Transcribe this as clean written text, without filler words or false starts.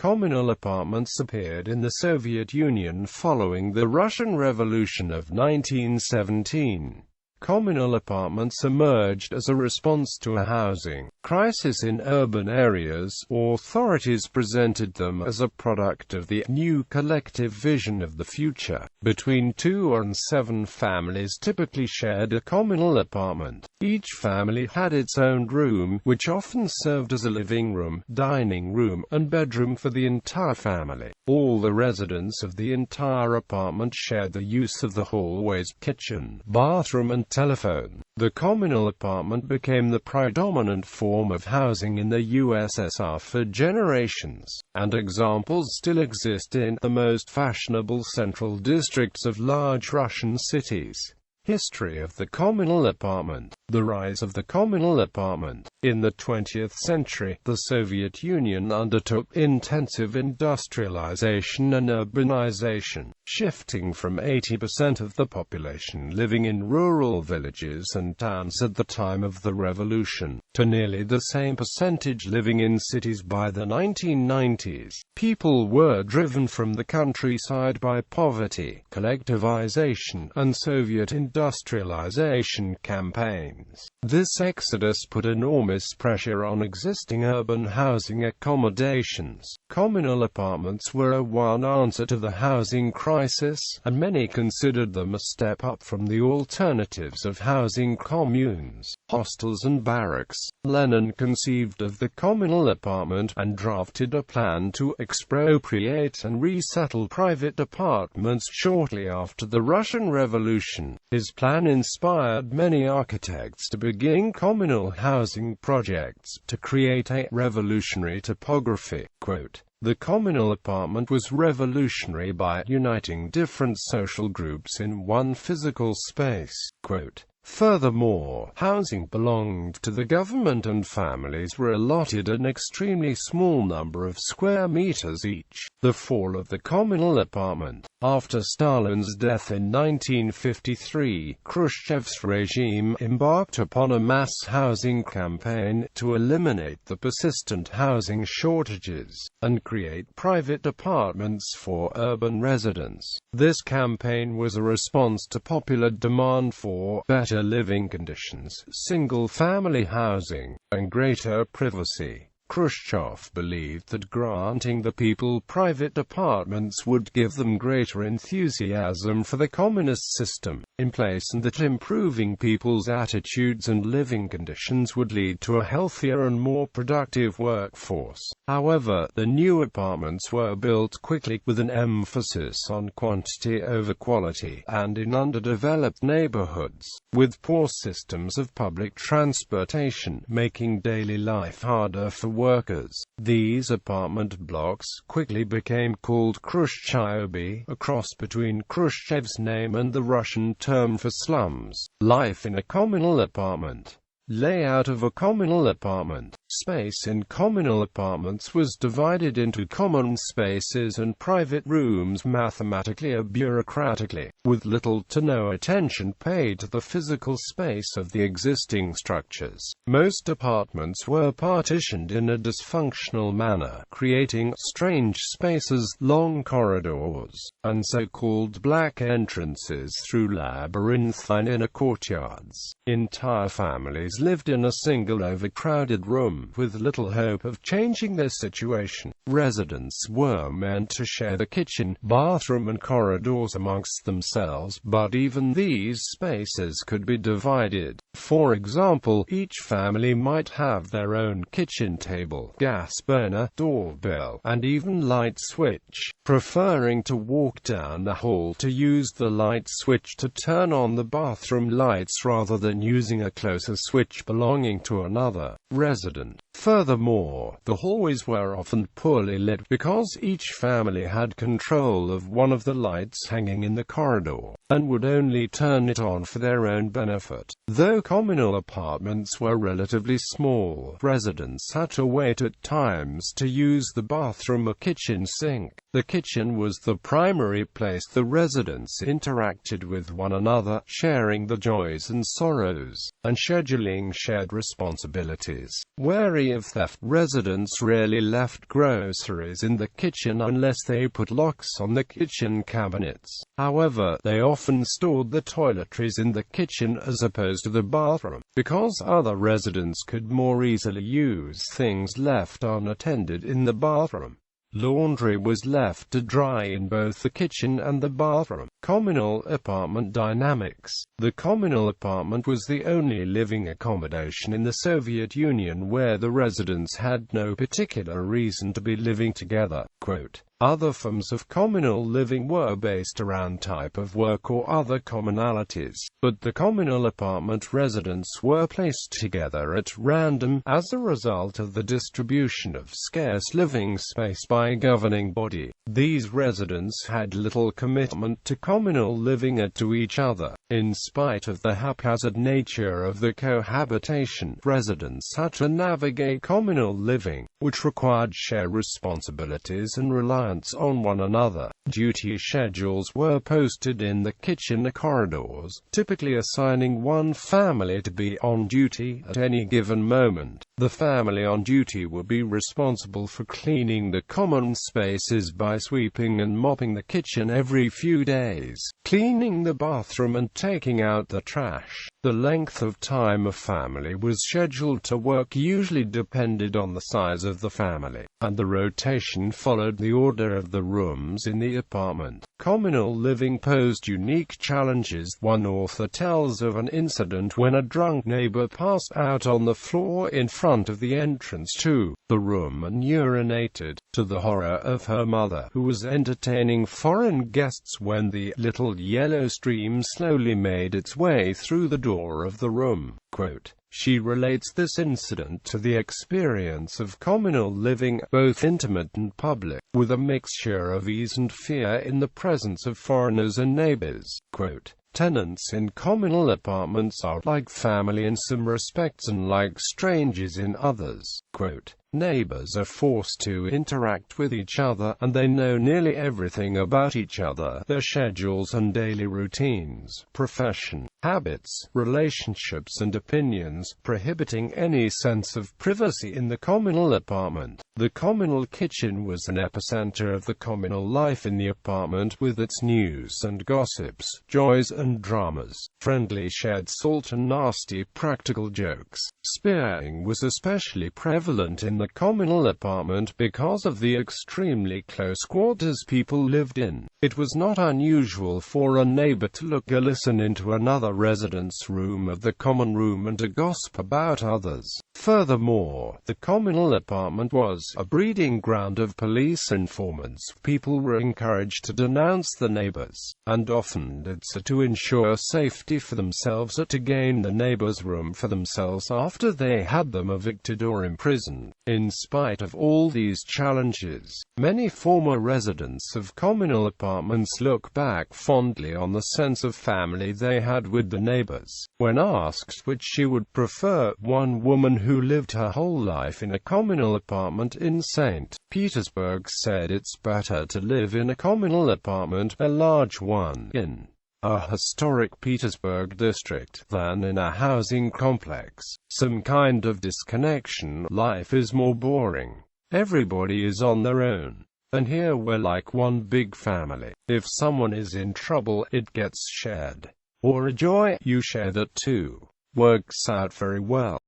Communal apartments appeared in the Soviet Union following the Russian Revolution of 1917. Communal apartments emerged as a response to a housing crisis in urban areas. Authorities presented them as a product of the new collective vision of the future. Between 2 and 7 families typically shared a communal apartment. Each family had its own room, which often served as a living room, dining room, and bedroom for the entire family. All the residents of the entire apartment shared the use of the hallways, kitchen, bathroom, and telephone. The communal apartment became the predominant form of housing in the USSR for generations, and examples still exist in the most fashionable central districts of large Russian cities. History of the communal apartment. The rise of the communal apartment. In the 20th century, the Soviet Union undertook intensive industrialization and urbanization, shifting from 80% of the population living in rural villages and towns at the time of the revolution, to nearly the same percentage living in cities by the 1990s. People were driven from the countryside by poverty, collectivization, and Soviet industrialization campaigns. This exodus put enormous pressure on existing urban housing accommodations. Communal apartments were a one answer to the housing crisis, and many considered them a step up from the alternatives of housing communes, hostels and barracks. Lenin conceived of the communal apartment and drafted a plan to expropriate and resettle private apartments shortly after the Russian Revolution. His plan inspired many architects to begin communal housing projects, to create a revolutionary topography. Quote, "The communal apartment was revolutionary by uniting different social groups in one physical space." Quote, "Furthermore, housing belonged to the government and families were allotted an extremely small number of square meters each." The fall of the communal apartment. After Stalin's death in 1953, Khrushchev's regime embarked upon a mass housing campaign to eliminate the persistent housing shortages and create private apartments for urban residents. This campaign was a response to popular demand for better living conditions, single-family housing, and greater privacy. Khrushchev believed that granting the people private apartments would give them greater enthusiasm for the communist system in place, and that improving people's attitudes and living conditions would lead to a healthier and more productive workforce. However, the new apartments were built quickly, with an emphasis on quantity over quality, and in underdeveloped neighborhoods, with poor systems of public transportation, making daily life harder for workers. These apartment blocks quickly became called Khrushchevy, a cross between Khrushchev's name and the Russian term for slums. Life in a communal apartment. Layout of a communal apartment. Space in communal apartments was divided into common spaces and private rooms mathematically or bureaucratically, with little to no attention paid to the physical space of the existing structures. Most apartments were partitioned in a dysfunctional manner, creating strange spaces, long corridors, and so-called black entrances through labyrinthine inner courtyards. Entire families lived in a single overcrowded room, with little hope of changing their situation. Residents were meant to share the kitchen, bathroom and corridors amongst themselves, but even these spaces could be divided. For example, each family might have their own kitchen table, gas burner, doorbell, and even light switch, preferring to walk down the hall to use the light switch to turn on the bathroom lights rather than using a closer switch belonging to another resident. Furthermore, the hallways were often poorly lit because each family had control of one of the lights hanging in the corridor, and would only turn it on for their own benefit. Though communal apartments were relatively small, residents had to wait at times to use the bathroom or kitchen sink. The kitchen was the primary place the residents interacted with one another, sharing the joys and sorrows, and scheduling shared responsibilities. Wary of theft, residents rarely left groceries in the kitchen unless they put locks on the kitchen cabinets. However, they often stored the toiletries in the kitchen as opposed to the bathroom, because other residents could more easily use things left unattended in the bathroom. Laundry was left to dry in both the kitchen and the bathroom. Communal apartment dynamics. The communal apartment was the only living accommodation in the Soviet Union where the residents had no particular reason to be living together. Quote, other forms of communal living were based around type of work or other commonalities, but the communal apartment residents were placed together at random, as a result of the distribution of scarce living space by a governing body. These residents had little commitment to communal living or to each other. In spite of the haphazard nature of the cohabitation, residents had to navigate communal living, which required shared responsibilities and reliance on one another. Duty schedules were posted in the kitchen corridors, typically assigning one family to be on duty at any given moment. The family on duty would be responsible for cleaning the common spaces by sweeping and mopping the kitchen every few days, cleaning the bathroom and taking out the trash. The length of time a family was scheduled to work usually depended on the size of the family, and the rotation followed the order of the rooms in the apartment. Communal living posed unique challenges. One author tells of an incident when a drunk neighbor passed out on the floor in front of the entrance to the room and urinated, to the horror of her mother, who was entertaining foreign guests when the little yellow stream slowly made its way through the door of the room. Quote, she relates this incident to the experience of communal living, both intimate and public, with a mixture of ease and fear in the presence of foreigners and neighbors. Quote, tenants in communal apartments are like family in some respects and like strangers in others. Quote, neighbors are forced to interact with each other, and they know nearly everything about each other, their schedules and daily routines, profession, habits, relationships and opinions, prohibiting any sense of privacy in the communal apartment. The communal kitchen was an epicenter of the communal life in the apartment, with its news and gossips, joys and dramas, friendly shared salt and nasty practical jokes. Spearing was especially prevalent in the communal apartment because of the extremely close quarters people lived in. It was not unusual for a neighbor to look or listen into another resident's room of the common room and to gossip about others. Furthermore, the communal apartment was a breeding ground of police informants. People were encouraged to denounce the neighbors, and often did so to ensure safety for themselves or to gain the neighbor's room for themselves after they had them evicted or imprisoned. In spite of all these challenges, many former residents of communal apartments look back fondly on the sense of family they had with the neighbors. When asked which she would prefer, one woman who lived her whole life in a communal apartment in St. Petersburg said it's better to live in a communal apartment, a large one, in a historic Petersburg district, than in a housing complex. Some kind of disconnection. Life is more boring. Everybody is on their own. And here we're like one big family. If someone is in trouble, it gets shared. Or a joy, you share that too. Works out very well.